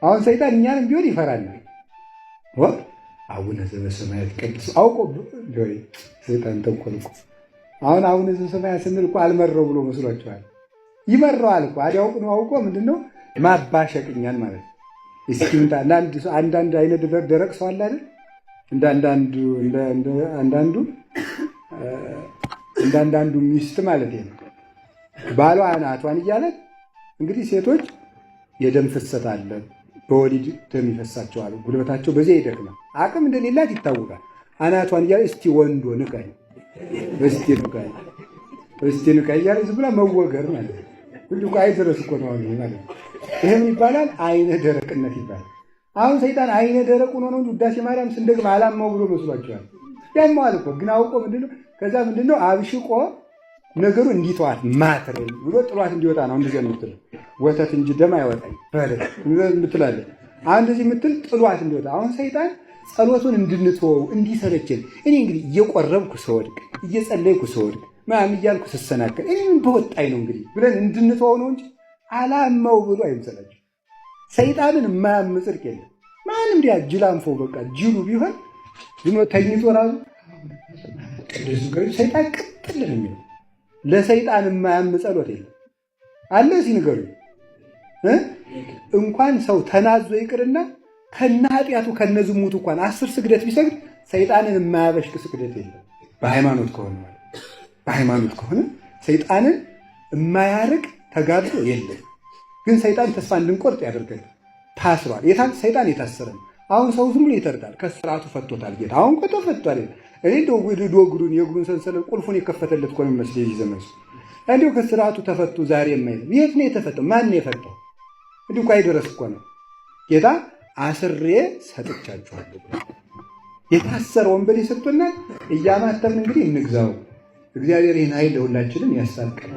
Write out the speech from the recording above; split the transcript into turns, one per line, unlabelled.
አሁን ሰይጣን እኛንም ቢሆን ይፈራናል። አቡነ ዘበሰማያት ቅዱስ አውቆ ዶይ ሰይጣን ተንኮልኩ። አሁን አቡነ ዘበሰማያት ስንል እኮ አልመረው ብሎ መስሏቸዋል። ይመረዋል እኮ አዲያውቅ ነው። አውቆ ምንድነው ማባሸቅኛል ማለት ነው። እስኪ አንዳንድ አይነት ደረቅ ሰው አለ አይደል? እንዳንዳንዱ ሚስት ማለት ነው። ባሏ አናቷን እያለት እንግዲህ ሴቶች የደም ፍሰት አለ፣ በወሊድ ደም ይፈሳቸዋል፣ ጉልበታቸው በዚያ ይደክማል፣ አቅም እንደሌላት ይታወቃል። አናቷን እያለ እስቲ ወንዶ ንቀኝ፣ እስቲ ንቀኝ እያለ ዝም ብላ መወገር ማለት ነው። ሁሉ እኮ አይደረስ እኮ ነው ማለት ነው። ይሄም ይባላል አይነ ደረቅነት ይባላል። አሁን ሰይጣን አይነ ደረቅ ሆኖ ነው ውዳሴ ማርያም ስንደግም አላማው ብሎ መስሏቸዋል። ያማዋል እኮ ግን አውቆ ምንድነው ከዛ ምንድነው አብሽቆ ነገሩ እንዲተዋት ማትረኝ ብሎ ጥሏት እንዲወጣ ነው። እንደዚህ የምትለው ወተት እንጂ ደም አይወጣኝ ማለት ምትላለ አንድ እዚህ ምትል ጥሏት እንዲወጣ። አሁን ሰይጣን ጸሎቱን እንድንተወው እንዲሰለችን እኔ እንግዲህ እየቆረብኩ ስወድቅ እየጸለይኩ ስወድቅ ማም እያልኩ ስሰናከል እኔ ምን በወጣኝ ነው እንግዲህ ብለን እንድንተወው ነው እንጂ አላማው ብሎ አይምሰላችሁ። ሰይጣንን የማያም ጽድቅ የለም። ማንም ዲያ ጅላንፎ በቃ ጅሉ ቢሆን ዝም ተኝቶ ራሱ ሰይጣን ቅጥል ነው የሚለው። ለሰይጣን የማያም ጸሎት የለም አለ። እዚህ ንገሩ እንኳን ሰው ተናዞ ይቅርና ከነ ኃጢአቱ ከነ ዝሙቱ እንኳን 10 ስግደት ቢሰግድ ሰይጣንን የማያበሽቅ ስግደት የለም። በሃይማኖት ከሆነ ማለት በሃይማኖት ከሆነ ሰይጣንን የማያርቅ ተጋድሎ የለም። ግን ሰይጣን ተስፋ እንድንቆርጥ ያደርጋል። ታስሯል። ሰይጣን የታሰረ ነው። አሁን ሰው ዝም ብሎ ይተርዳል። ከስርዓቱ ፈቶታል ጌታ። አሁን እኮ ተፈቷል። እኔ ዶግሩን የእግሩን ሰንሰለት ቁልፉን የከፈተለት እኮ ነው የሚመስለኝ ይህ ዘመን። እንዲሁ ከስርዓቱ ተፈቶ ዛሬ የማይል የት ነው የተፈተው? ማን ነው የፈታው? እንዲሁ እኮ አይደረስ እኮ ነው ጌታ። አስሬ ሰጥቻችኋለሁ። የታሰረ ወንበዴ ሰጥቶናል። እያማተብን እንግዲህ እንግዛው። እግዚአብሔር ይህን ኃይል ለሁላችንም ያሳልቀን።